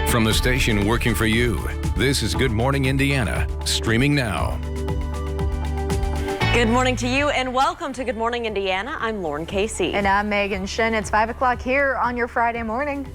From the station working for you, this is Good Morning Indiana, streaming now. Good morning to you and welcome to Good Morning Indiana. I'm Lauren Casey. And I'm Megan Shin. It's 5 o'clock here on your Friday morning.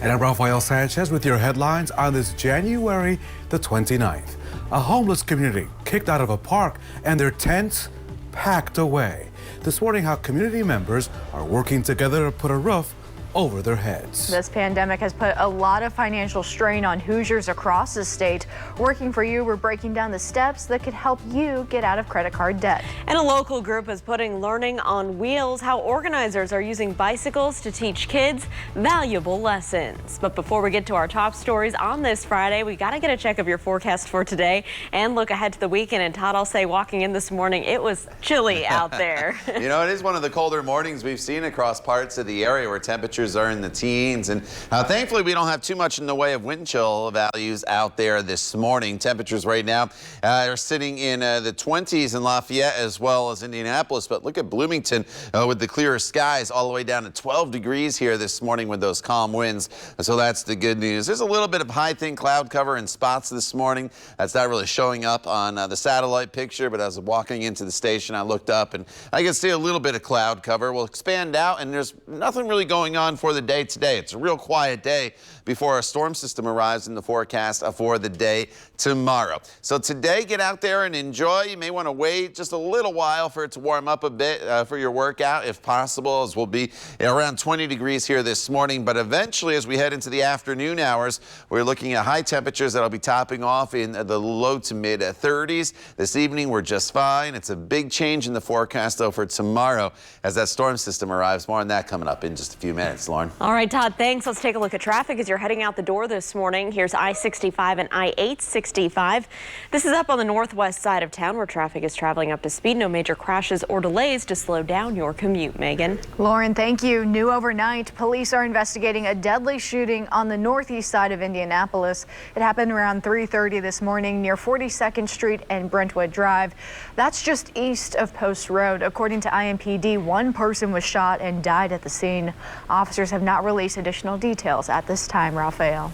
And I'm Rafael Sanchez with your headlines on this January the 29th. A homeless community kicked out of a park and their tents packed away. This morning, how community members are working together to put a roof over their heads. This pandemic has put a lot of financial strain on Hoosiers across the state. Working for you, we're breaking down the steps that could help you get out of credit card debt. And a local group is putting learning on wheels, how organizers are using bicycles to teach kids valuable lessons. But before we get to our top stories on this Friday, we got to get a check of your forecast for today and look ahead to the weekend. And Todd, I'll say walking in this morning, it was chilly out there. You know, it is one of the colder mornings we've seen across parts of the area where temperatures are in the teens, and thankfully we don't have too much in the way of wind chill values out there this morning. Temperatures right now are sitting in the 20s in Lafayette as well as Indianapolis, but look at Bloomington with the clearer skies all the way down to 12 degrees here this morning with those calm winds, so that's the good news. There's a little bit of high thin cloud cover in spots this morning. That's not really showing up on the satellite picture, but as I'm walking into the station I looked up and I can see a little bit of cloud cover. We'll expand out and there's nothing really going on for the day today. It's a real quiet day before a storm system arrives in the forecast for the day tomorrow. So today, get out there and enjoy. You may want to wait just a little while for it to warm up a bit for your workout if possible, as we'll be around 20 degrees here this morning. But eventually, as we head into the afternoon hours, we're looking at high temperatures that'll be topping off in the low to mid 30s. This evening, we're just fine. It's a big change in the forecast, though, for tomorrow as that storm system arrives. More on that coming up in just a few minutes, Lauren. All right, Todd, thanks. Let's take a look at traffic as you're heading out the door this morning. Here's I-65 and I-865. This is up on the northwest side of town where traffic is traveling up to speed. No major crashes or delays to slow down your commute, Megan. Lauren, thank you. New overnight, police are investigating a deadly shooting on the northeast side of Indianapolis. It happened around 3:30 this morning near 42nd Street and Brentwood Drive. That's just east of Post Road. According to IMPD, one person was shot and died at the scene. Officers have not released additional details at this time. Rafael.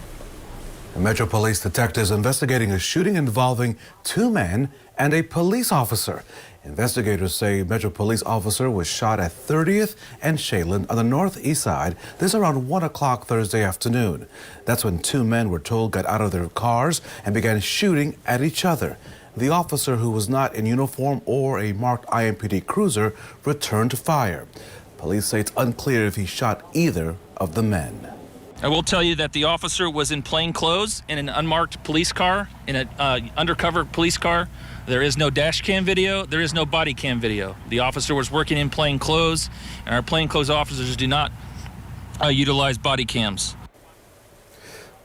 Metro Police detectives investigating a shooting involving two men and a police officer. Investigators say Metro Police officer was shot at 30th and Shaylin on the northeast side. This around 1 o'clock Thursday afternoon. That's when two men were told got out of their cars and began shooting at each other. The officer, who was not in uniform or a marked IMPD cruiser, returned fire. Police say it's unclear if he shot either of the men. I will tell you that the officer was in plain clothes in an unmarked police car, in an undercover police car. There is no dash cam video. There is no body cam video. The officer was working in plain clothes, and our plainclothes officers do not utilize body cams.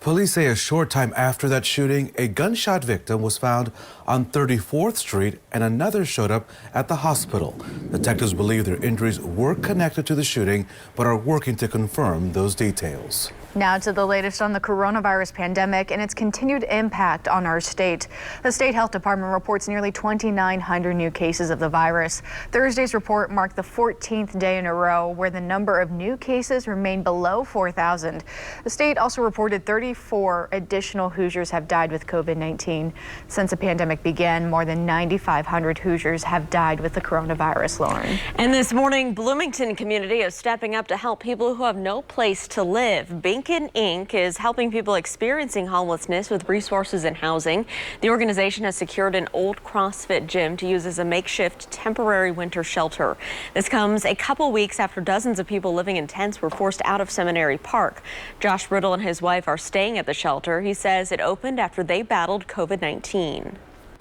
Police say a short time after that shooting, a gunshot victim was found on 34th Street and another showed up at the hospital. Detectives believe their injuries were connected to the shooting, but are working to confirm those details. Now to the latest on the coronavirus pandemic and its continued impact on our state. The state health department reports nearly 2,900 new cases of the virus. Thursday's report marked the 14th day in a row where the number of new cases remained below 4,000. The state also reported 34 additional Hoosiers have died with COVID-19. Since the pandemic began, more than 9,500 Hoosiers have died with the coronavirus, Lauren. And this morning, Bloomington community is stepping up to help people who have no place to live. Beacon Inc. is helping people experiencing homelessness with resources and housing. The organization has secured an old CrossFit gym to use as a makeshift temporary winter shelter. This comes a couple weeks after dozens of people living in tents were forced out of Seminary Park. Josh Riddle and his wife are staying at the shelter. He says it opened after they battled COVID-19.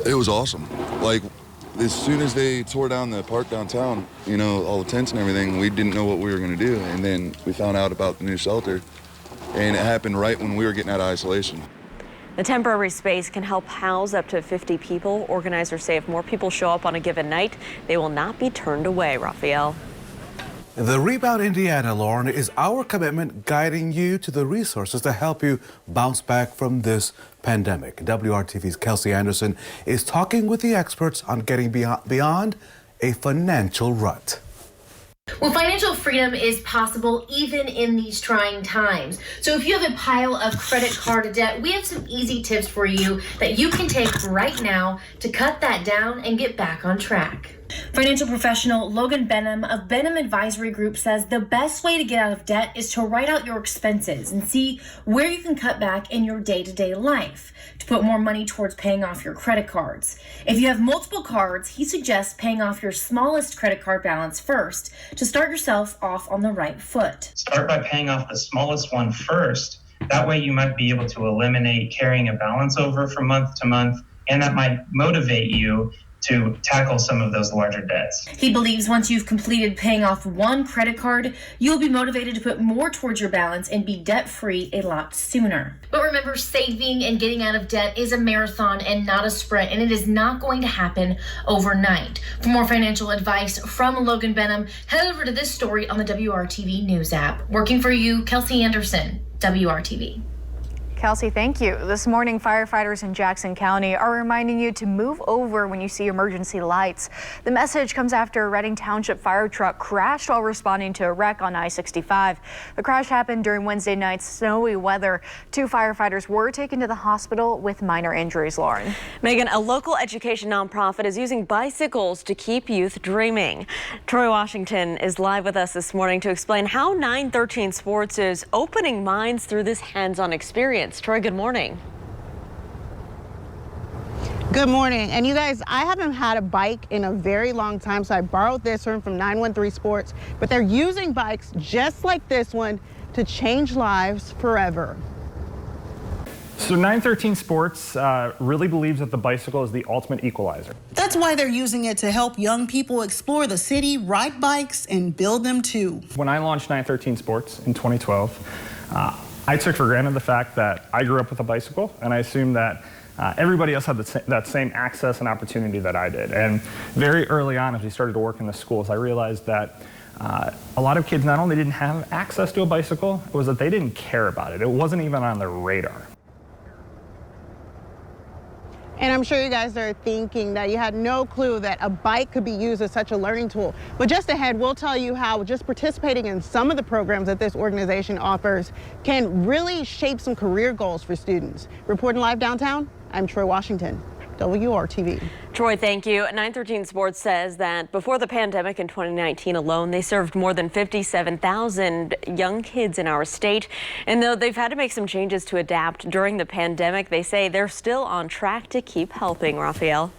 It was awesome. Like, as soon as they tore down the park downtown, you know, all the tents and everything, we didn't know what we were going to do. And then we found out about the new shelter. And it happened right when we were getting out of isolation. The temporary space can help house up to 50 people. Organizers say if more people show up on a given night, they will not be turned away. Rafael. The Rebound Indiana, Lauren, is our commitment guiding you to the resources to help you bounce back from this pandemic. WRTV's Kelsey Anderson is talking with the experts on getting beyond a financial rut. Well, financial freedom is possible even in these trying times. So if you have a pile of credit card debt, we have some easy tips for you that you can take right now to cut that down and get back on track. Financial professional Logan Benham of Benham Advisory Group says the best way to get out of debt is to write out your expenses and see where you can cut back in your day-to-day life to put more money towards paying off your credit cards. If you have multiple cards, he suggests paying off your smallest credit card balance first to start yourself off on the right foot. Start by paying off the smallest one first. That way you might be able to eliminate carrying a balance over from month to month, and that might motivate you to tackle some of those larger debts. He believes once you've completed paying off one credit card, you'll be motivated to put more towards your balance and be debt-free a lot sooner. But remember, saving and getting out of debt is a marathon and not a sprint, and it is not going to happen overnight. For more financial advice from Logan Benham, head over to this story on the WRTV News app. Working for you, Kelsey Anderson, WRTV. Kelsey, thank you. This morning, firefighters in Jackson County are reminding you to move over when you see emergency lights. The message comes after a Reading Township fire truck crashed while responding to a wreck on I-65. The crash happened during Wednesday night's snowy weather. 2 firefighters were taken to the hospital with minor injuries, Lauren. Megan, a local education nonprofit is using bicycles to keep youth dreaming. Troy Washington is live with us this morning to explain how 913 Sports is opening minds through this hands-on experience. Troy, good morning. Good morning. And you guys, I haven't had a bike in a very long time, so I borrowed this one from 913 Sports, but they're using bikes just like this one to change lives forever. So 913 Sports really believes that the bicycle is the ultimate equalizer. That's why they're using it to help young people explore the city, ride bikes, and build them too. When I launched 913 Sports in 2012, I took for granted the fact that I grew up with a bicycle, and I assumed that everybody else had that same access and opportunity that I did. And very early on, as we started to work in the schools, I realized that a lot of kids not only didn't have access to a bicycle, it was that they didn't care about it. It wasn't even on their radar. And I'm sure you guys are thinking that you had no clue that a bike could be used as such a learning tool. But just ahead, we'll tell you how just participating in some of the programs that this organization offers can really shape some career goals for students. Reporting live downtown, I'm Troy Washington, WRTV. Troy, thank you. 913 Sports says that before the pandemic in 2019 alone, they served more than 57,000 young kids in our state. And though they've had to make some changes to adapt during the pandemic, they say they're still on track to keep helping. Rafael.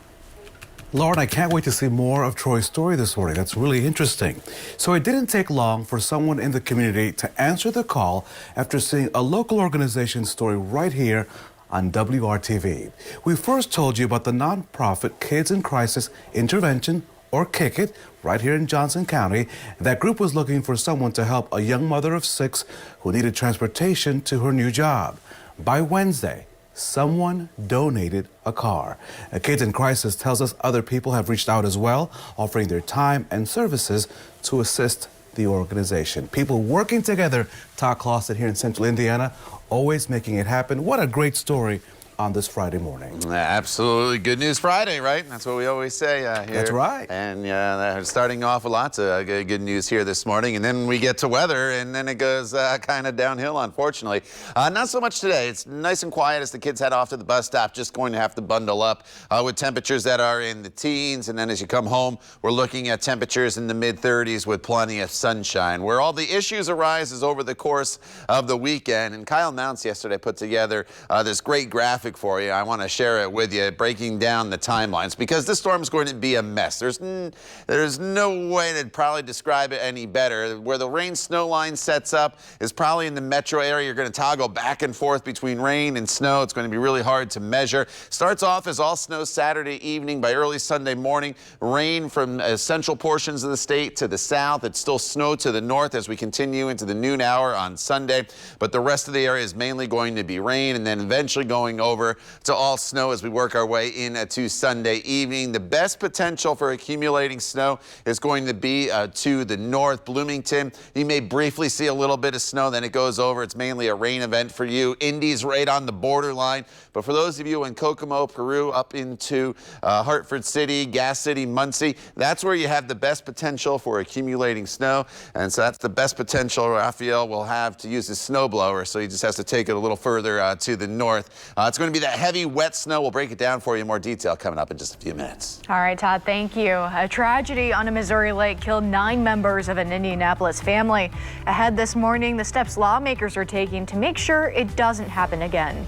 Lauren, I can't wait to see more of Troy's story this morning. That's really interesting. So it didn't take long for someone in the community to answer the call after seeing a local organization's story right here on WRTV. We first told you about the nonprofit Kids in Crisis Intervention, or Kick It, right here in Johnson County. That group was looking for someone to help a young mother of 6 who needed transportation to her new job. By Wednesday, someone donated a car. Kids in Crisis tells us other people have reached out as well, offering their time and services to assist the organization. People working together, Todd Clausen here in Central Indiana, always making it happen. What a great story on this Friday morning. Absolutely. Good News Friday, right? That's what we always say here. That's right. And starting off with lots of good news here this morning. And then we get to weather, and then it goes kind of downhill, unfortunately. Not so much today. It's nice and quiet as the kids head off to the bus stop. Just going to have to bundle up with temperatures that are in the teens. And then as you come home, we're looking at temperatures in the mid-30s with plenty of sunshine. Where all the issues arise is over the course of the weekend. And Kyle Mounts yesterday put together this great graphic for you. I want to share it with you, breaking down the timelines, because this storm is going to be a mess. There's no way to probably describe it any better. Where the rain snow line sets up is probably in the metro area. You're going to toggle back and forth between rain and snow. It's going to be really hard to measure. Starts off as all snow Saturday evening. By early Sunday morning, rain from central portions of the state to the south. It's still snow to the north as we continue into the noon hour on Sunday, but the rest of the area is mainly going to be rain, and then eventually going over over to all snow as we work our way into Sunday evening. The best potential for accumulating snow is going to be to the north. Bloomington, you may briefly see a little bit of snow, then it goes over. It's mainly a rain event for you. Indy's right on the borderline. But for those of you in Kokomo, Peru, up into Hartford City, Gas City, Muncie, that's where you have the best potential for accumulating snow. And so that's the best potential Rafael will have to use his snowblower. So he just has to take it a little further to the north. It's going to be that heavy, wet snow. We'll break it down for you in more detail coming up in just a few minutes. All right, Todd, thank you. A tragedy on a Missouri lake killed 9 members of an Indianapolis family. Ahead this morning, the steps lawmakers are taking to make sure it doesn't happen again.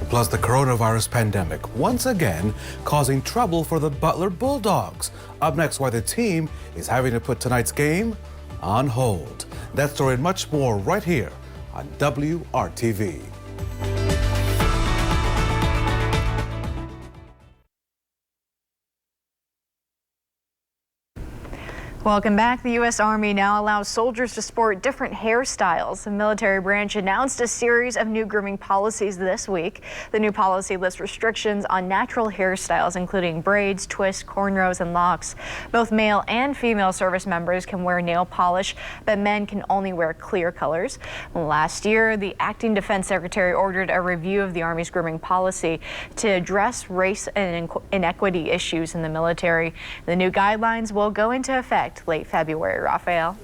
Plus, the coronavirus pandemic once again causing trouble for the Butler Bulldogs. Up next, why the team is having to put tonight's game on hold. That story and much more right here on WRTV. Welcome back. The U.S. Army now allows soldiers to sport different hairstyles. The military branch announced a series of new grooming policies this week. The new policy lists restrictions on natural hairstyles, including braids, twists, cornrows, and locks. Both male and female service members can wear nail polish, but men can only wear clear colors. Last year, the acting defense secretary ordered a review of the Army's grooming policy to address race and inequity issues in the military. The new guidelines will go into effect late February. Rafael.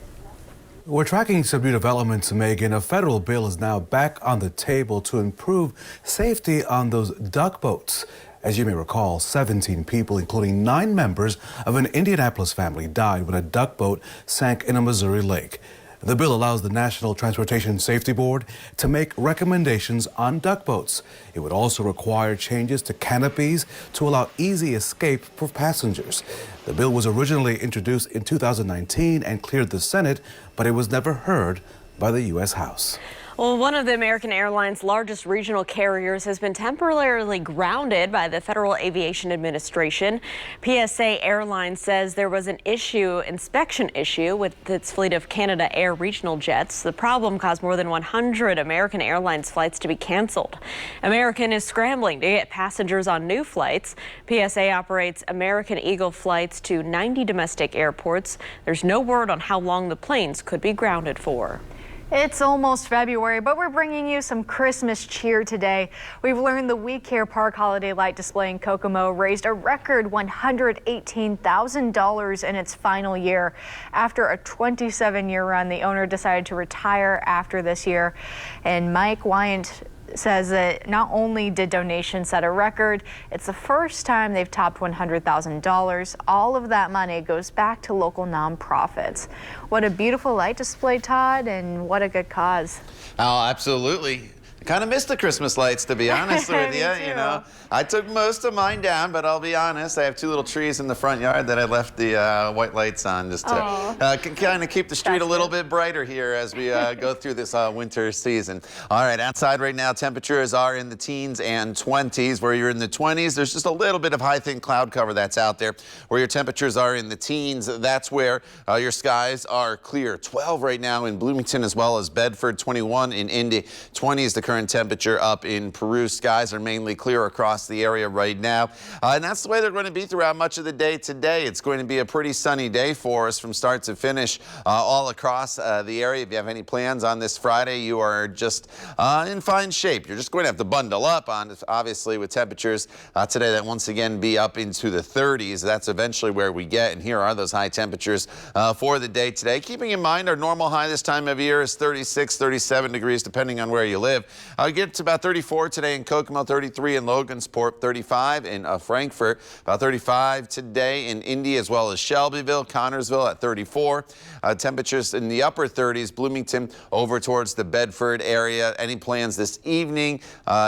We're tracking some new developments, Megan. A federal bill is now back on the table to improve safety on those duck boats. As you may recall, 17 people, including 9 members of an Indianapolis family, died when a duck boat sank in a Missouri lake. The bill allows the National Transportation Safety Board to make recommendations on duck boats. It would also require changes to canopies to allow easy escape for passengers. The bill was originally introduced in 2019 and cleared the Senate, but it was never heard by the U.S. House. Well, one of the American Airlines' largest regional carriers has been temporarily grounded by the Federal Aviation Administration. PSA Airlines says there was an inspection issue with its fleet of Canada Air regional jets. The problem caused more than 100 American Airlines flights to be canceled. American is scrambling to get passengers on new flights. PSA operates American Eagle flights to 90 domestic airports. There's no word on how long the planes could be grounded for. It's almost February, but we're bringing you some Christmas cheer today. We've learned the We Care Park holiday light display in Kokomo raised a record $118,000 in its final year. After a 27-year run, the owner decided to retire after this year. And Mike Wyant says that not only did donations set a record, it's the first time they've topped $100,000. All of that money goes back to local nonprofits. What a beautiful light display, Todd, and what a good cause. Oh, absolutely. I kind of missed the Christmas lights, to be honest with you. You know, I took most of mine down, but I'll be honest, I have 2 little trees in the front yard that I left the white lights on just to kind of keep the street a little bit brighter here as we go through this winter season. All right, outside right now, temperatures are in the teens and 20s. Where you're in the 20s, there's just a little bit of high thin cloud cover that's out there. Where your temperatures are in the teens, that's where your skies are clear. 12 right now in Bloomington as well as Bedford, 21 in Indy, 20 is the current temperature up in Peru. Skies are mainly clear across the area right now. And that's the way they're going to be throughout much of the day today. It's going to be a pretty sunny day for us from start to finish all across the area. If you have any plans on this Friday, you are just in fine shape. You're just going to have to bundle up on, obviously, with temperatures today that once again be up into the 30s. That's eventually where we get. And here are those high temperatures for the day today. Keeping in mind our normal high this time of year is 36, 37 degrees, depending on where you live. Get to about 34 today in Kokomo, 33 in Logansport, 35 in Frankfort, about 35 today in Indy as well as Shelbyville, Connorsville at 34. Temperatures in the upper 30s, Bloomington over towards the Bedford area. Any plans this evening,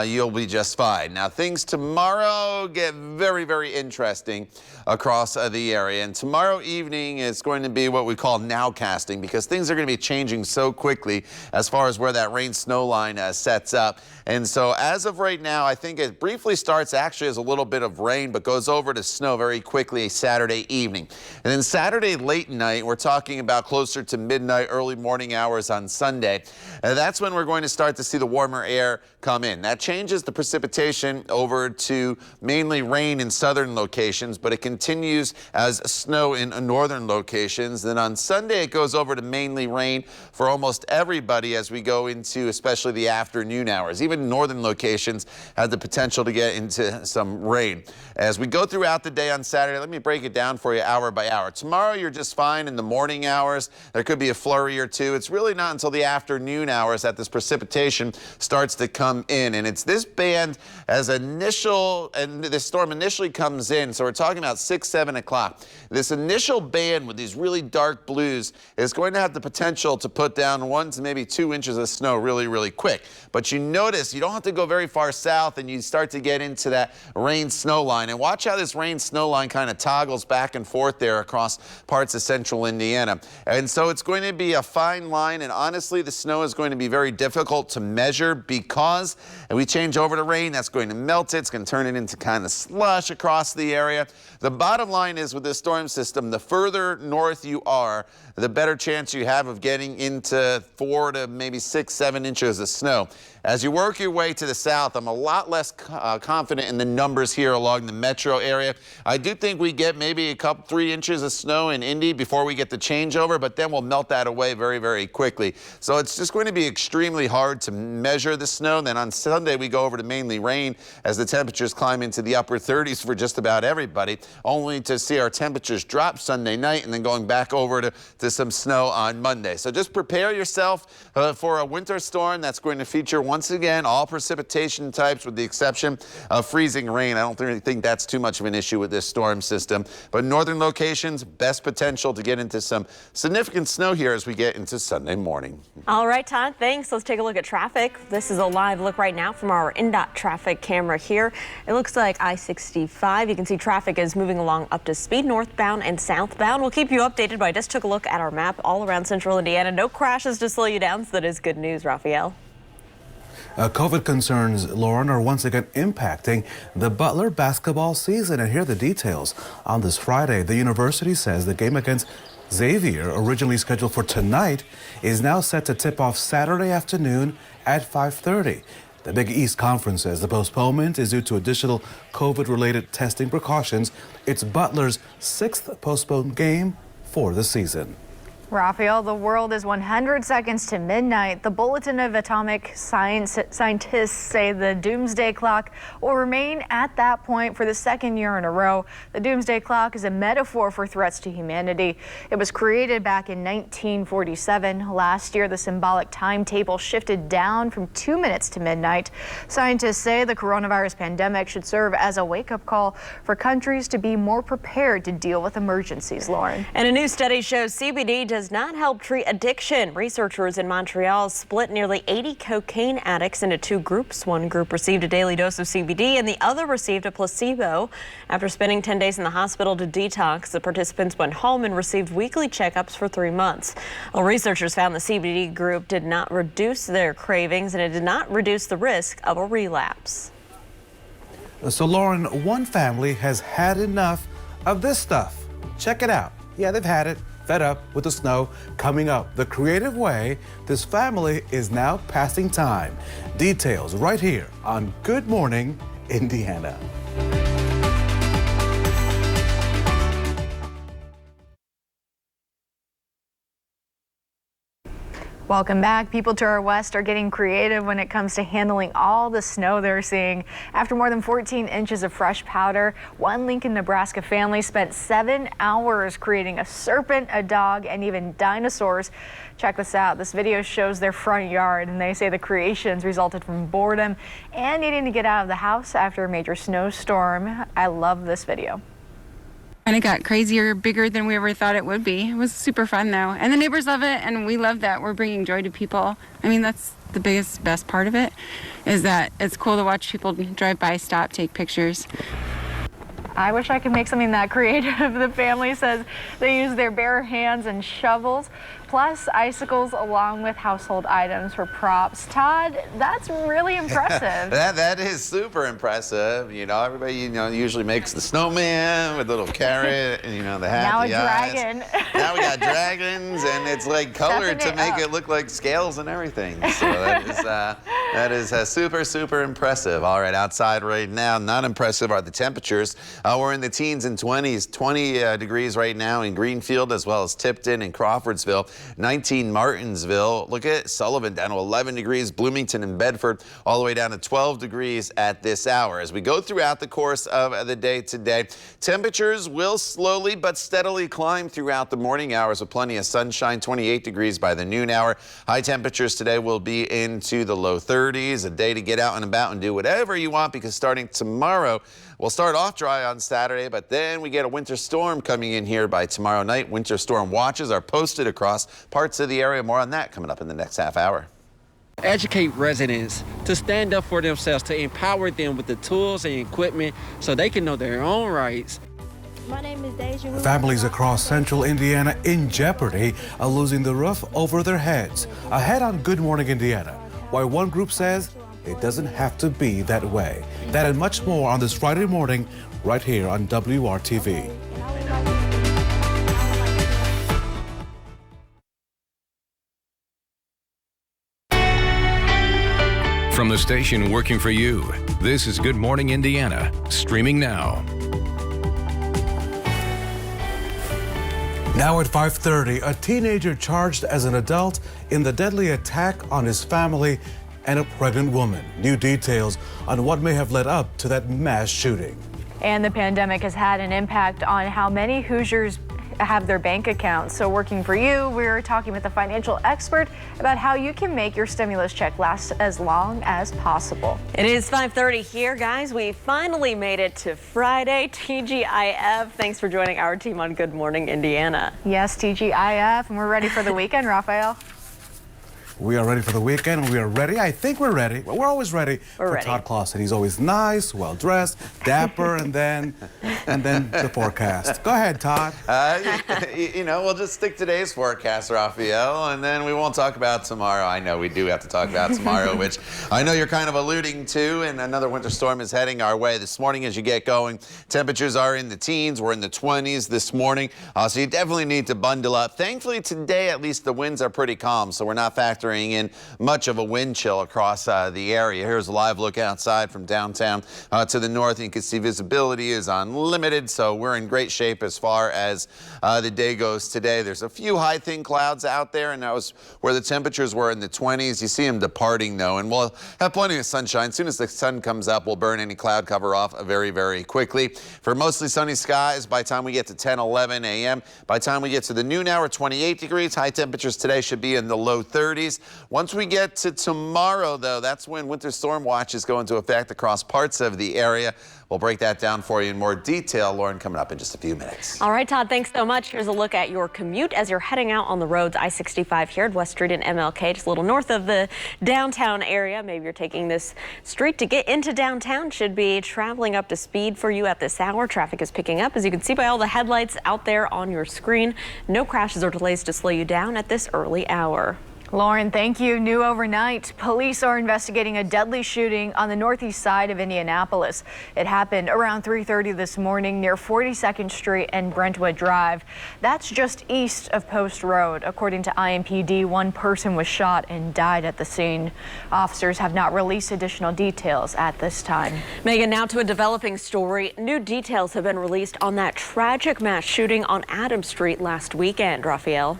you'll be just fine. Now things tomorrow get very, very interesting across the area. And tomorrow evening is going to be what we call nowcasting because things are going to be changing so quickly as far as where that rain snow line sets sets up. And so as of right now, I think it briefly starts actually as a little bit of rain, but goes over to snow very quickly Saturday evening. And then Saturday late night, we're talking about closer to midnight, early morning hours on Sunday. That's when we're going to start to see the warmer air come in. That changes the precipitation over to mainly rain in southern locations, but it continues as snow in northern locations. Then on Sunday, it goes over to mainly rain for almost everybody as we go into especially the afternoon hours. Even northern locations have the potential to get into some rain. As we go throughout the day on Saturday, let me break it down for you hour by hour. Tomorrow, you're just fine in the morning hours. There could be a flurry or two. It's really not until the afternoon hours that this precipitation starts to come in. And it's this band as initial, and this storm initially comes in. So we're talking about 6, 7 o'clock. This initial band with these really dark blues is going to have the potential to put down 1 to maybe 2 inches of snow really, really quick. But you notice you don't have to go very far south and you start to get into that rain-snow line. And watch how this rain-snow line kind of toggles back and forth there across parts of central Indiana. And so it's going to be a fine line, and honestly, the snow is going to be very difficult to measure because we change over to rain, that's going to melt it. It's going to turn it into kind of slush across the area. The bottom line is with this storm system, the further north you are, the better chance you have of getting into 4 to maybe 6, 7 inches of snow. As you work your way to the south, I'm a lot less confident in the numbers here along the metro area. I do think we get maybe a couple, 3 inches of snow in Indy before we get the changeover, but then we'll melt that away very, very quickly. So it's just going to be extremely hard to measure the snow. Then on Sunday, we go over to mainly rain as the temperatures climb into the upper 30s for just about everybody, only to see our temperatures drop Sunday night and then going back over to some snow on Monday. So just prepare yourself for a winter storm that's going to feature once again all precipitation types with the exception of freezing rain. I don't really think that's too much of an issue with this storm system. But northern locations, best potential to get into some significant snow here as we get into Sunday morning. All right, Todd, thanks. Let's take a look at traffic. This is a live look right now from our INDOT traffic camera here. It looks like I-65. You can see traffic is moving along up to speed northbound and southbound. We'll keep you updated, but I just took a look at our map all around central Indiana. No crashes to slow you down, so that is good news, Rafael. COVID concerns, Lauren, are once again impacting the Butler basketball season. And here are the details. On this Friday, the university says the game against Xavier, originally scheduled for tonight, is now set to tip off Saturday afternoon at 5:30. The Big East Conference says the postponement is due to additional COVID-related testing precautions. It's Butler's 6th postponed game for the season. Rafael, the world is 100 seconds to midnight. The Bulletin of Atomic Scientists say the doomsday clock will remain at that point for the 2nd year in a row. The doomsday clock is a metaphor for threats to humanity. It was created back in 1947. Last year, the symbolic timetable shifted down from 2 minutes to midnight. Scientists say the coronavirus pandemic should serve as a wake-up call for countries to be more prepared to deal with emergencies, Lauren. And a new study shows CBD does not help treat addiction. Researchers in Montreal split nearly 80 cocaine addicts into 2 groups. One group received a daily dose of CBD and the other received a placebo. After spending 10 days in the hospital to detox, the participants went home and received weekly checkups for 3 months. Well, researchers found the CBD group did not reduce their cravings and it did not reduce the risk of a relapse. So, Lauren, one family has had enough of this stuff. Check it out. Yeah, they've had it. Fed up with the snow coming up. The creative way this family is now passing time. Details right here on Good Morning Indiana. Welcome back. People to our west are getting creative when it comes to handling all the snow they're seeing. After more than 14 inches of fresh powder, one Lincoln, Nebraska family spent 7 hours creating a serpent, a dog, and even dinosaurs. Check this out. This video shows their front yard, and they say the creations resulted from boredom and needing to get out of the house after a major snowstorm. I love this video. And it got crazier, bigger than we ever thought it would be. It was super fun though. And the neighbors love it, and we love that we're bringing joy to people. I mean, that's the best part of it, is that it's cool to watch people drive by, stop, take pictures. I wish I could make something that creative. The family says they use their bare hands and shovels, plus icicles along with household items for props. Todd, that's really impressive. That is super impressive. You know, everybody, usually makes the snowman with a little carrot and, the hat. Now a the dragon. Eyes. Now we got dragons, and it's like colored to make it look like scales and everything. So that is super, super impressive. All right, outside right now, not impressive are the temperatures. We're in the teens and 20s, 20 degrees right now in Greenfield, as well as Tipton and Crawfordsville, 19 Martinsville. Look at Sullivan down to 11 degrees, Bloomington and Bedford all the way down to 12 degrees at this hour. As we go throughout the course of the day today, temperatures will slowly but steadily climb throughout the morning hours with plenty of sunshine, 28 degrees by the noon hour. High temperatures today will be into the low 30s, a day to get out and about and do whatever you want, because starting tomorrow, we'll start off dry on Saturday, but then we get a winter storm coming in here by tomorrow night. Winter storm watches are posted across parts of the area. More on that coming up in the next half hour. Educate residents to stand up for themselves, to empower them with the tools and equipment so they can know their own rights. My name is Deja. Families across central Indiana in jeopardy of losing the roof over their heads. Ahead on Good Morning Indiana, why one group says it doesn't have to be that way. That and much more on this Friday morning, right here on WRTV. From the station working for you, this is Good Morning Indiana, streaming now. Now at 5:30, a teenager charged as an adult in the deadly attack on his family and a pregnant woman. New details on what may have led up to that mass shooting. And the pandemic has had an impact on how many Hoosiers have their bank accounts. So working for you, we're talking with a financial expert about how you can make your stimulus check last as long as possible. It is 5:30 here, guys. We finally made it to Friday. TGIF, thanks for joining our team on Good Morning Indiana. Yes, TGIF, and we're ready for the weekend, Rafael. We are ready for the weekend, and we are ready. I think we're ready. Well, we're always ready for ready. Todd Clausen. He's always nice, well-dressed, dapper, and then the forecast. Go ahead, Todd. We'll just stick to today's forecast, Rafael, and then we won't talk about tomorrow. I know we do have to talk about tomorrow, which I know you're kind of alluding to, and another winter storm is heading our way this morning as you get going. Temperatures are in the teens. We're in the 20s this morning, so you definitely need to bundle up. Thankfully, today, at least, the winds are pretty calm, so we're not factoring in much of a wind chill across the area. Here's a live look outside from downtown to the north, and you can see visibility is unlimited, so we're in great shape as far as the day goes today. There's a few high thin clouds out there, and that was where the temperatures were in the 20s. You see them departing though, and we'll have plenty of sunshine. As soon as the sun comes up, we'll burn any cloud cover off very, very quickly. For mostly sunny skies by the time we get to 10, 11 a.m. By the time we get to the noon hour, 28 degrees. High temperatures today should be in the low 30s. Once we get to tomorrow, though, that's when winter storm watches go into effect across parts of the area. We'll break that down for you in more detail. Lauren, coming up in just a few minutes. All right, Todd, thanks so much. Here's a look at your commute as you're heading out on the roads. I-65 here at West Street and MLK, just a little north of the downtown area. Maybe you're taking this street to get into downtown. Should be traveling up to speed for you at this hour. Traffic is picking up, as you can see by all the headlights out there on your screen. No crashes or delays to slow you down at this early hour. Lauren, thank you. New overnight, police are investigating a deadly shooting on the northeast side of Indianapolis. It happened around 3:30 this morning near 42nd Street and Brentwood Drive. That's just east of Post Road. According to IMPD, one person was shot and died at the scene. Officers have not released additional details at this time. Megan, now to a developing story. New details have been released on that tragic mass shooting on Adams Street last weekend. Rafael.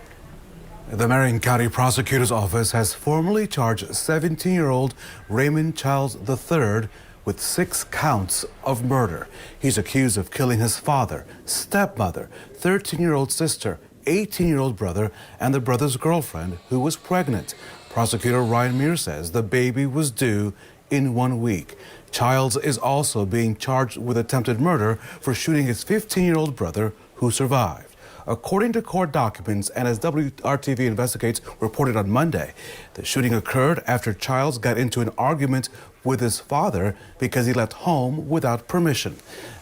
The Marion County Prosecutor's Office has formally charged 17-year-old Raymond Childs III with 6 counts of murder. He's accused of killing his father, stepmother, 13-year-old sister, 18-year-old brother, and the brother's girlfriend, who was pregnant. Prosecutor Ryan Muir says the baby was due in 1 week. Childs is also being charged with attempted murder for shooting his 15-year-old brother, who survived. According to court documents, and as WRTV Investigates reported on Monday, the shooting occurred after Childs got into an argument with his father because he left home without permission.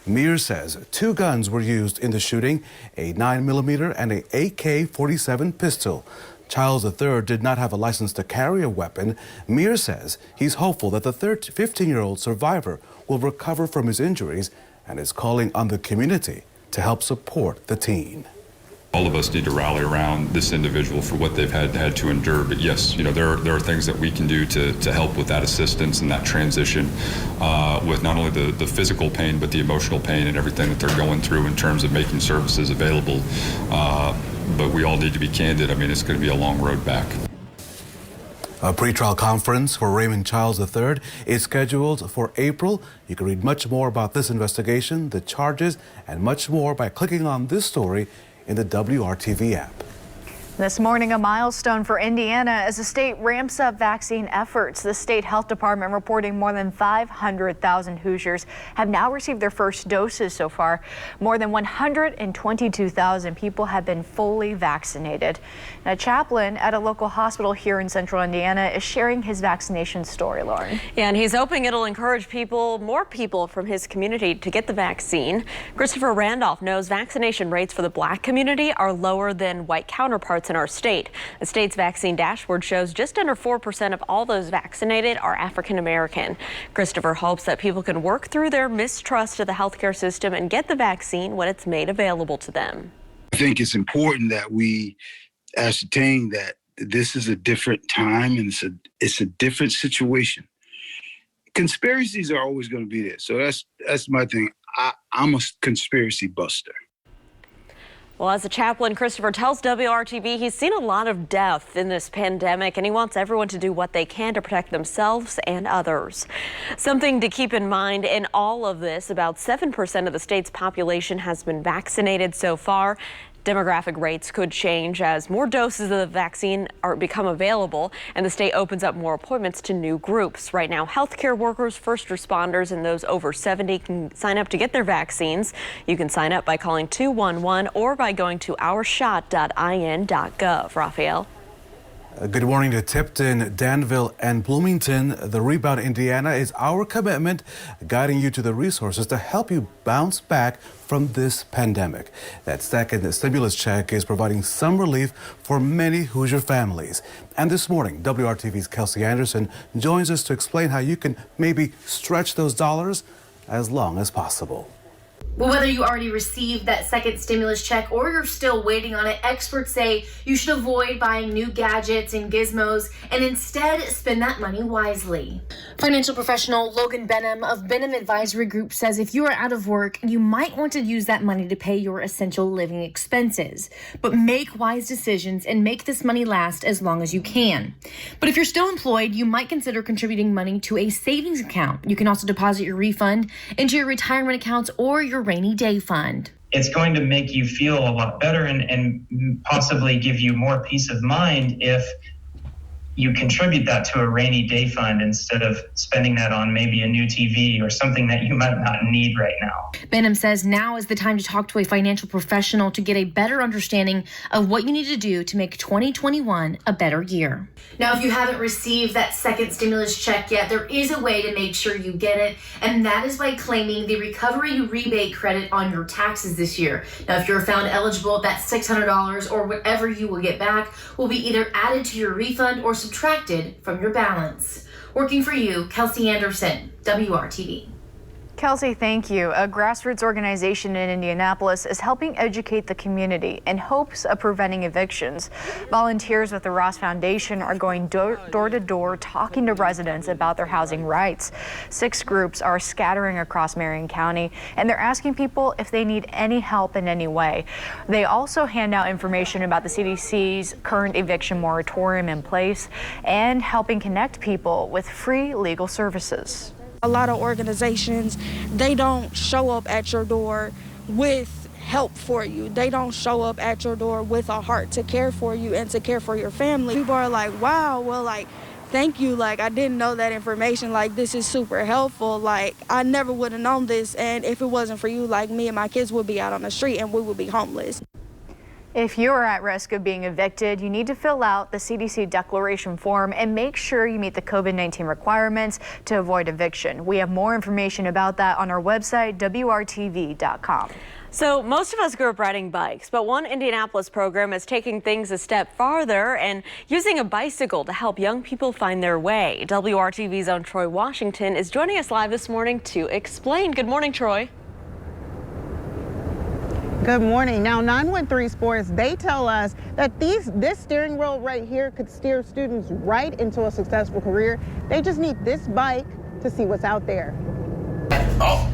Mears says 2 guns were used in the shooting, a 9mm and an AK-47 pistol. Childs III did not have a license to carry a weapon. Mears says he's hopeful that the 15-year-old survivor will recover from his injuries and is calling on the community to help support the teen. All of us need to rally around this individual for what they've had to endure. But yes, there are things that we can do to help with that assistance and that transition with not only the physical pain, but the emotional pain and everything that they're going through in terms of making services available. But we all need to be candid. I mean, it's going to be a long road back. A pretrial conference for Raymond Childs III is scheduled for April. You can read much more about this investigation, the charges, and much more by clicking on this story in the WRTV app. This morning, a milestone for Indiana as the state ramps up vaccine efforts. The state health department reporting more than 500,000 Hoosiers have now received their first doses so far. More than 122,000 people have been fully vaccinated. A chaplain at a local hospital here in central Indiana is sharing his vaccination story, Lauren. Yeah, and he's hoping it'll encourage more people from his community to get the vaccine. Christopher Randolph knows vaccination rates for the Black community are lower than white counterparts in our state. The state's vaccine dashboard shows just under 4% of all those vaccinated are African American. Christopher hopes that people can work through their mistrust of the healthcare system and get the vaccine when it's made available to them. I think it's important that we ascertain that this is a different time and it's a different situation. Conspiracies are always going to be there. So that's my thing. I'm a conspiracy buster. Well, as a chaplain, Christopher tells WRTV he's seen a lot of death in this pandemic, and he wants everyone to do what they can to protect themselves and others. Something to keep in mind in all of this, about 7% of the state's population has been vaccinated so far. Demographic rates could change as more doses of the vaccine become available and the state opens up more appointments to new groups. Right now, healthcare workers, first responders, and those over 70 can sign up to get their vaccines. You can sign up by calling 211 or by going to ourshot.in.gov. Rafael. Good morning to Tipton, Danville, and Bloomington. The Rebound Indiana is our commitment, guiding you to the resources to help you bounce back from this pandemic. That second stimulus check is providing some relief for many Hoosier families. And this morning, WRTV's Kelsey Anderson joins us to explain how you can maybe stretch those dollars as long as possible. Well, whether you already received that second stimulus check or you're still waiting on it, experts say you should avoid buying new gadgets and gizmos and instead spend that money wisely. Financial professional Logan Benham of Benham Advisory Group says if you are out of work, you might want to use that money to pay your essential living expenses. But make wise decisions and make this money last as long as you can. But if you're still employed, you might consider contributing money to a savings account. You can also deposit your refund into your retirement accounts or your rainy day fund. It's going to make you feel a lot better and possibly give you more peace of mind if you contribute that to a rainy day fund instead of spending that on maybe a new TV or something that you might not need right now. Benham says now is the time to talk to a financial professional to get a better understanding of what you need to do to make 2021 a better year. Now, if you haven't received that second stimulus check yet, there is a way to make sure you get it, and that is by claiming the recovery rebate credit on your taxes this year. Now, if you're found eligible, that $600 or whatever you will get back will be either added to your refund or subtracted from your balance. Working for you, Kelsey Anderson, WRTV. Kelsey, thank you. A grassroots organization in Indianapolis is helping educate the community in hopes of preventing evictions. Volunteers with the Ross Foundation are going door to door talking to residents about their housing rights. 6 groups are scattering across Marion County, and they're asking people if they need any help in any way. They also hand out information about the CDC's current eviction moratorium in place and helping connect people with free legal services. A lot of organizations, they don't show up at your door with help for you. They don't show up at your door with a heart to care for you and to care for your family. People are like, wow, well, like, thank you. Like, I didn't know that information. Like, this is super helpful. Like, I never would have known this. And if it wasn't for you, like, me and my kids would be out on the street and we would be homeless. If you're at risk of being evicted, you need to fill out the CDC declaration form and make sure you meet the COVID-19 requirements to avoid eviction. We have more information about that on our website, WRTV.com. So most of us grew up riding bikes, but one Indianapolis program is taking things a step farther and using a bicycle to help young people find their way. WRTV's own Troy Washington is joining us live this morning to explain. Good morning, Troy. Good morning. Now, 913 Sports, they tell us that this steering wheel right here could steer students right into a successful career. They just need this bike to see what's out there. Oh,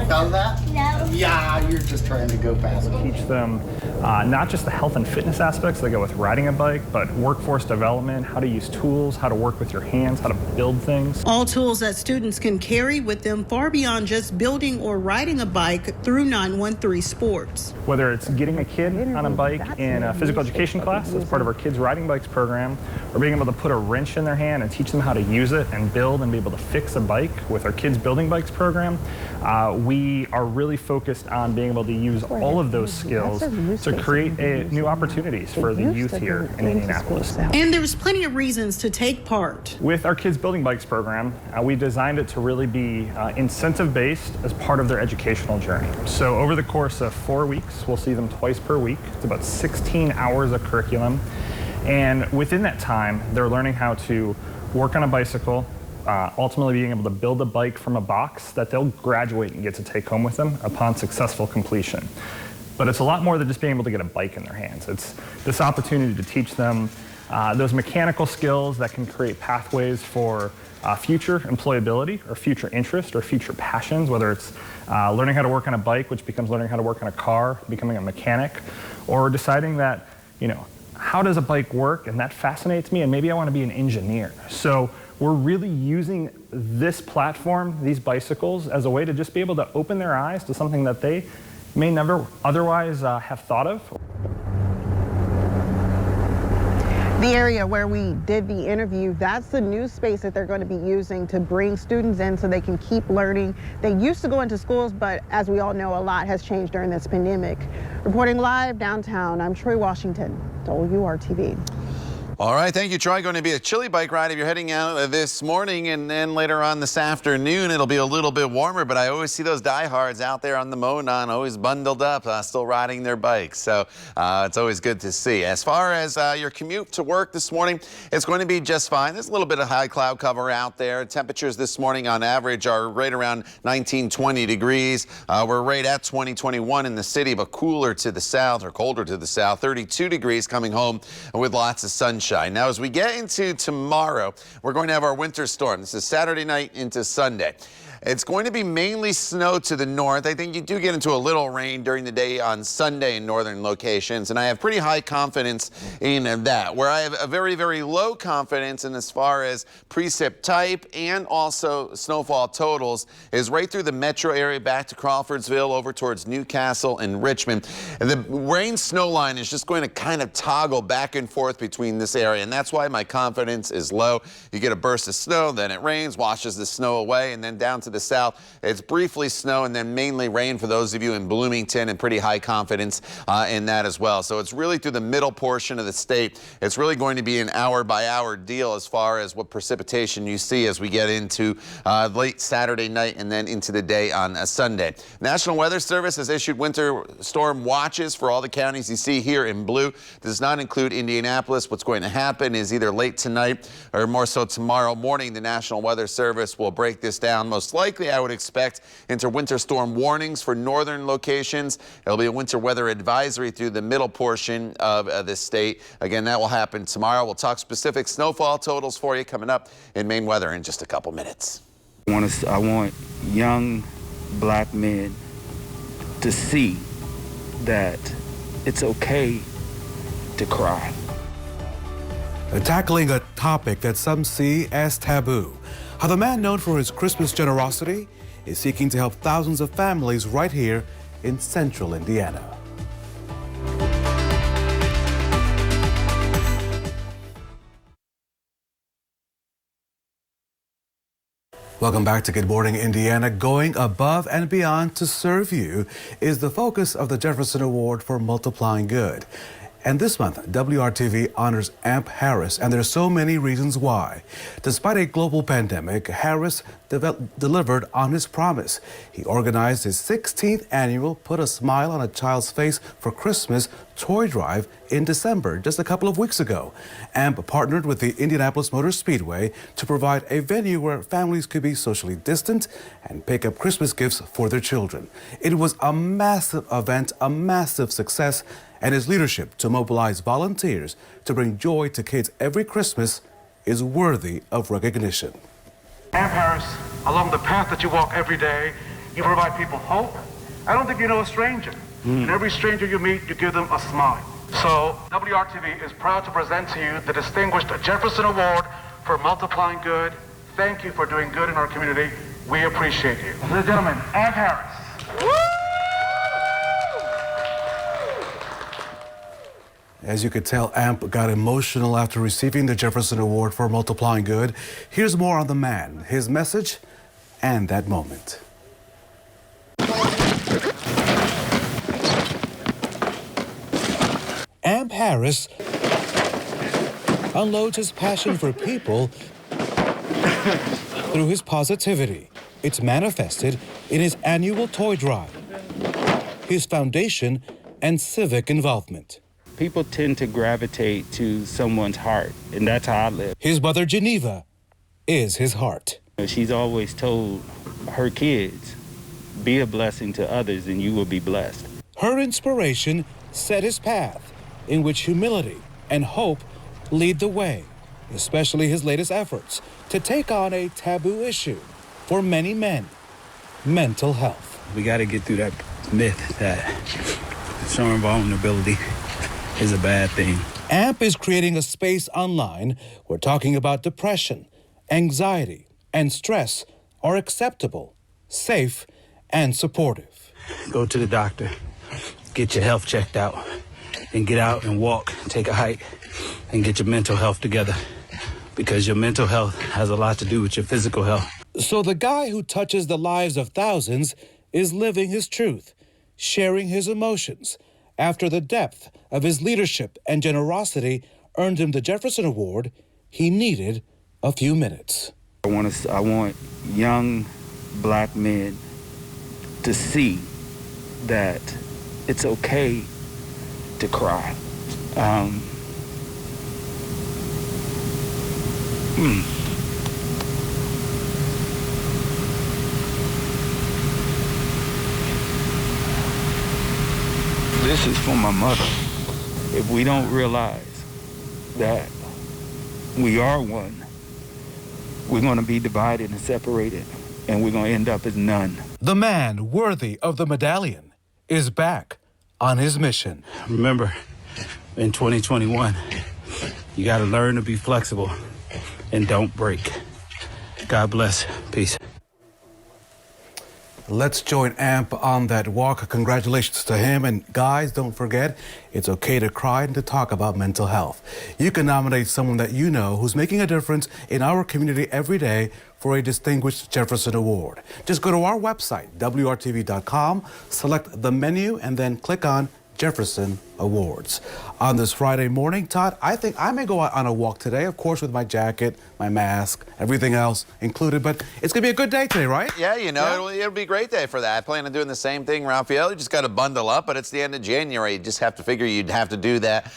does that? No. Yeah, you're just trying to go fast. Teach them not just the health and fitness aspects that go with riding a bike, but workforce development, how to use tools, how to work with your hands, how to build things. All tools that students can carry with them far beyond just building or riding a bike through 913 Sports. Whether it's getting a kid on a bike in a physical education class as part of our Kids Riding Bikes program, or being able to put a wrench in their hand and teach them how to use it and build and be able to fix a bike with our Kids Building Bikes program, we are really focused on being able to use all of those skills to create new opportunities for the youth here in Indianapolis. And there's plenty of reasons to take part. With our Kids Building Bikes program, we designed it to really be incentive-based as part of their educational journey. So over the course of 4 weeks, we'll see them twice per week. It's about 16 hours of curriculum. And within that time, they're learning how to work on a bicycle, ultimately being able to build a bike from a box that they'll graduate and get to take home with them upon successful completion. But it's a lot more than just being able to get a bike in their hands. It's this opportunity to teach them those mechanical skills that can create pathways for future employability or future interest or future passions, whether it's learning how to work on a bike, which becomes learning how to work on a car, becoming a mechanic, or deciding that, how does a bike work? And that fascinates me, and maybe I want to be an engineer. So we're really using this platform, these bicycles, as a way to just be able to open their eyes to something that they may never otherwise have thought of. The area where we did the interview, that's the new space that they're going to be using to bring students in so they can keep learning. They used to go into schools, but as we all know, a lot has changed during this pandemic. Reporting live downtown, I'm Troy Washington, WRTV. All right, thank you, Troy. Going to be a chilly bike ride if you're heading out this morning, and then later on this afternoon, it'll be a little bit warmer, but I always see those diehards out there on the Monon, always bundled up, still riding their bikes. So it's always good to see. As far as your commute to work this morning, it's going to be just fine. There's a little bit of high cloud cover out there. Temperatures this morning on average are right around 19, 20 degrees. We're right at 20, 21 in the city, but cooler to the south or colder to the south. 32 degrees coming home with lots of sunshine. Now, as we get into tomorrow, we're going to have our winter storm. This is Saturday night into Sunday. It's going to be mainly snow to the north. I think you do get into a little rain during the day on Sunday in northern locations, and I have pretty high confidence in that. Where I have a very, very low confidence in as far as precip type and also snowfall totals is right through the metro area back to Crawfordsville over towards Newcastle and Richmond. And the rain-snow line is just going to kind of toggle back and forth between this area, and that's why my confidence is low. You get a burst of snow, then it rains, washes the snow away, and then down to the south, it's briefly snow and then mainly rain for those of you in Bloomington, and pretty high confidence in that as well. So it's really through the middle portion of the state. It's really going to be an hour-by-hour deal as far as what precipitation you see as we get into late Saturday night and then into the day on a Sunday. National Weather Service has issued winter storm watches for all the counties you see here in blue. This does not include Indianapolis. What's going to happen is either late tonight or more so tomorrow morning, the National Weather Service will break this down. Most likely, I would expect, into winter storm warnings for northern locations. It'll be a winter weather advisory through the middle portion of the state. Again, that will happen tomorrow. We'll talk specific snowfall totals for you coming up in Maine weather in just a couple minutes. I want young black men to see that it's okay to cry. Tackling a topic that some see as taboo. How the man known for his Christmas generosity is seeking to help thousands of families right here in central Indiana. Welcome back to Good Morning Indiana. Going above and beyond to serve you is the focus of the Jefferson Award for Multiplying Good. And this month, WRTV honors Amp Harris, and there's so many reasons why. Despite a global pandemic, Harris delivered on his promise. He organized his 16th annual Put a Smile on a Child's Face for Christmas toy drive in December, just a couple of weeks ago. Amp partnered with the Indianapolis Motor Speedway to provide a venue where families could be socially distant and pick up Christmas gifts for their children. It was a massive event, a massive success, and his leadership to mobilize volunteers to bring joy to kids every Christmas is worthy of recognition. Amp Harris, along the path that you walk every day, you provide people hope. I don't think you know a stranger. And every stranger you meet, you give them a smile. So WRTV is proud to present to you the distinguished Jefferson Award for multiplying good. Thank you for doing good in our community. We appreciate you. Ladies and gentlemen, Amp Harris. As you could tell, Amp got emotional after receiving the Jefferson Award for multiplying good. Here's more on the man, his message, and that moment. Amp Harris unloads his passion for people through his positivity. It's manifested in his annual toy drive, his foundation, and civic involvement. People tend to gravitate to someone's heart, and that's how I live. His mother, Geneva, is his heart. She's always told her kids, be a blessing to others and you will be blessed. Her inspiration set his path, in which humility and hope lead the way, especially his latest efforts to take on a taboo issue for many men, mental health. We got to get through that myth that showing vulnerability is a bad thing. AMP is creating a space online where talking about depression, anxiety, and stress are acceptable, safe, and supportive. Go to the doctor, get your health checked out, and get out and walk, take a hike, and get your mental health together, because your mental health has a lot to do with your physical health. So the guy who touches the lives of thousands is living his truth, sharing his emotions, after the depth of his leadership and generosity earned him the Jefferson Award. He needed a few minutes. I want young black men to see that it's okay to cry. This is for my mother. If we don't realize that we are one, we're going to be divided and separated, and we're going to end up as none. The man worthy of the medallion is back on his mission. Remember, in 2021, you got to learn to be flexible and don't break. God bless. Peace. Let's join AMP on that walk. Congratulations to him. And guys, don't forget, it's okay to cry and to talk about mental health. You can nominate someone that you know who's making a difference in our community every day for a distinguished Jefferson Award. Just go to our website, WRTV.com, select the menu, and then click on Jefferson Awards. On this Friday morning, Todd, I think I may go out on a walk today, of course, with my jacket, my mask, everything else included, but it's going to be a good day today, right? Yeah, you know, it'll be a great day for that. I plan on doing the same thing, Rafael. You just got to bundle up, but it's the end of January. You just have to figure you'd have to do that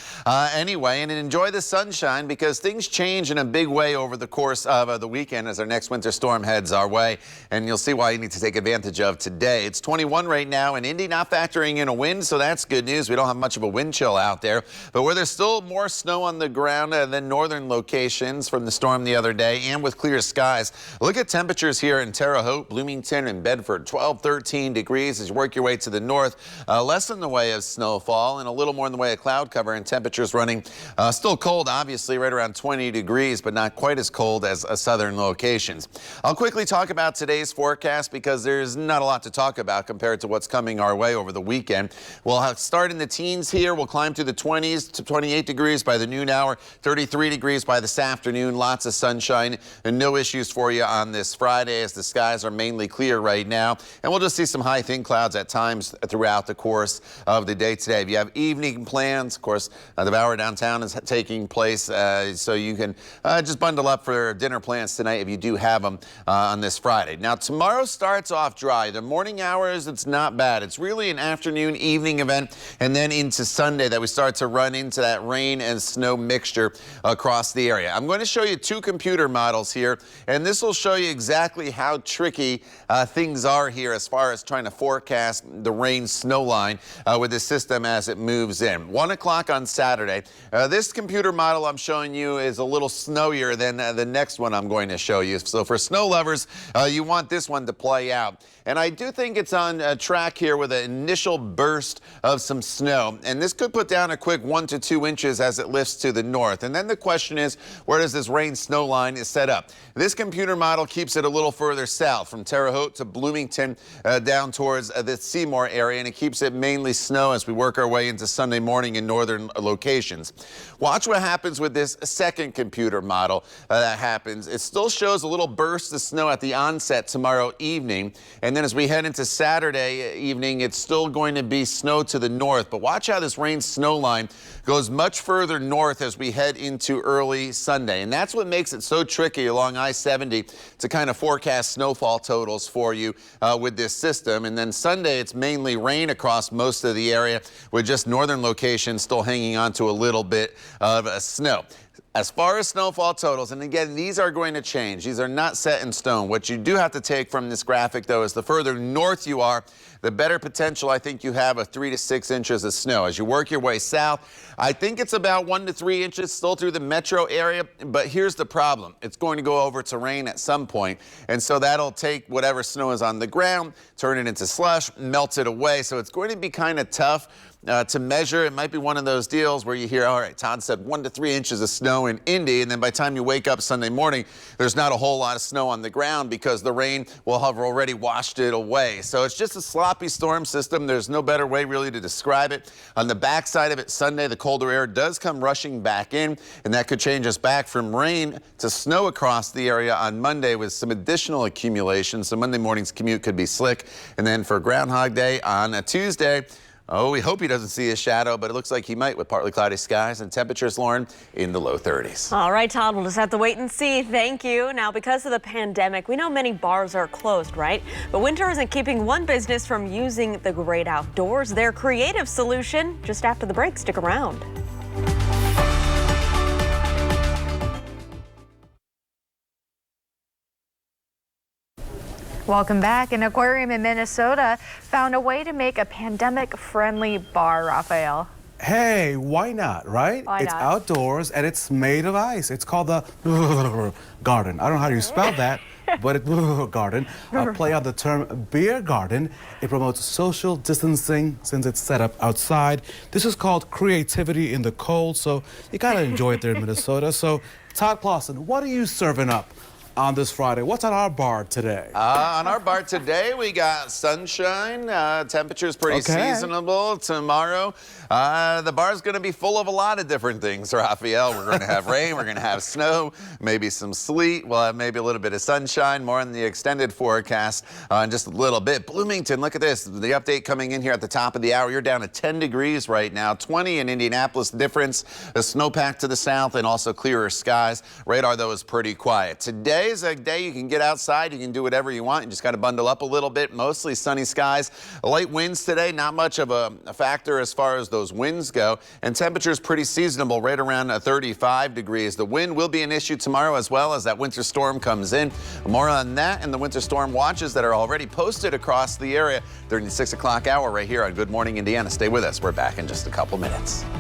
anyway, and enjoy the sunshine, because things change in a big way over the course of the weekend as our next winter storm heads our way, and you'll see why you need to take advantage of today. It's 21 right now in Indy, not factoring in a wind, so that's good news. We don't have much of a wind chill out there, but where there's still more snow on the ground than northern locations from the storm the other day, and with clear skies. Look at temperatures here in Terre Haute, Bloomington, and Bedford. 12, 13 degrees as you work your way to the north. Less in the way of snowfall and a little more in the way of cloud cover, and temperatures running still cold, obviously, right around 20 degrees, but not quite as cold as southern locations. I'll quickly talk about today's forecast because there's not a lot to talk about compared to what's coming our way over the weekend. We'll start in the teens here. here. We'll climb to the 20s to 28 degrees by the noon hour, 33 degrees by this afternoon. Lots of sunshine and no issues for you on this Friday as the skies are mainly clear right now. And we'll just see some high thin clouds at times throughout the course of the day today. If you have evening plans, of course, the Bower downtown is taking place, so you can just bundle up for dinner plans tonight if you do have them on this Friday. Now, tomorrow starts off dry. The morning hours, it's not bad. It's really an afternoon, evening event, and then into Sunday that we start to run into that rain and snow mixture across the area. I'm going to show you two computer models here, and this will show you exactly how tricky things are here as far as trying to forecast the rain snow line with the system as it moves in. 1 o'clock on Saturday. This computer model I'm showing you is a little snowier than the next one I'm going to show you. So for snow lovers, you want this one to play out. And I do think it's on track here with an initial burst of some snow. And this could put down a quick 1 to 2 inches as it lifts to the north. And then the question is, where does this rain snow line is set up? This computer model keeps it a little further south from Terre Haute to Bloomington down towards the Seymour area. And it keeps it mainly snow as we work our way into Sunday morning in northern locations. Watch what happens with this second computer model that happens. It still shows a little burst of snow at the onset tomorrow evening. And then as we head into Saturday evening, it's still going to be snow to the north. But watch how this rain snow line goes much further north as we head into early Sunday. And that's what makes it so tricky along I-70 to kind of forecast snowfall totals for you with this system. And then Sunday, it's mainly rain across most of the area with just northern locations still hanging on to a little bit of snow. As far as snowfall totals, and again, these are going to change. These are not set in stone. What you do have to take from this graphic, though, is the further north you are, the better potential I think you have of 3 to 6 inches of snow. As you work your way south, I think it's about 1 to 3 inches still through the metro area. But here's the problem. It's going to go over to rain at some point. And so that'll take whatever snow is on the ground, turn it into slush, melt it away. So it's going to be kind of tough to measure. It might be one of those deals where you hear, all right, Todd said 1 to 3 inches of snow in Indy, and then by the time you wake up Sunday morning, there's not a whole lot of snow on the ground because the rain will have already washed it away. So it's just a sloppy storm system. There's no better way really to describe it. On the backside of it, Sunday, the colder air does come rushing back in, and that could change us back from rain to snow across the area on Monday with some additional accumulation. So Monday morning's commute could be slick. And then for Groundhog Day on a Tuesday, oh, we hope he doesn't see a shadow, but it looks like he might with partly cloudy skies and temperatures, Lauren, in the low 30s. All right, Todd, we'll just have to wait and see. Thank you. Now, because of the pandemic, we know many bars are closed, right? But winter isn't keeping one business from using the great outdoors. Their creative solution just after the break. Stick around. Welcome back. An aquarium in Minnesota found a way to make a pandemic-friendly bar, Rafael. Hey, why not, right? Why it's not? Outdoors and it's made of ice. It's called the garden. I don't know how you spell that, but it's garden. Play on the term beer garden. It promotes social distancing since it's set up outside. This is called creativity in the cold, so you gotta enjoy it there in Minnesota. So, Todd Clausen, what are you serving up on this Friday? What's on our bar today? On our bar today, we got sunshine. Temperature's pretty seasonable. Tomorrow, the bar's going to be full of a lot of different things, Rafael. We're going to have rain. We're going to have snow, maybe some sleet. We'll have maybe a little bit of sunshine. More in the extended forecast in just a little bit. Bloomington, look at this. The update coming in here at the top of the hour. You're down to 10 degrees right now. 20 in Indianapolis. The difference, the snowpack to the south and also clearer skies. Radar, though, is pretty quiet. Today is a day you can get outside. You can do whatever you want. You just got to bundle up a little bit. Mostly sunny skies. Light winds today. Not much of a factor as far as those winds go. And temperatures pretty seasonable, right around 35 degrees. The wind will be an issue tomorrow as well as that winter storm comes in. More on that and the winter storm watches that are already posted across the area during the 6 o'clock hour right here on Good Morning Indiana. Stay with us. We're back in just a couple minutes.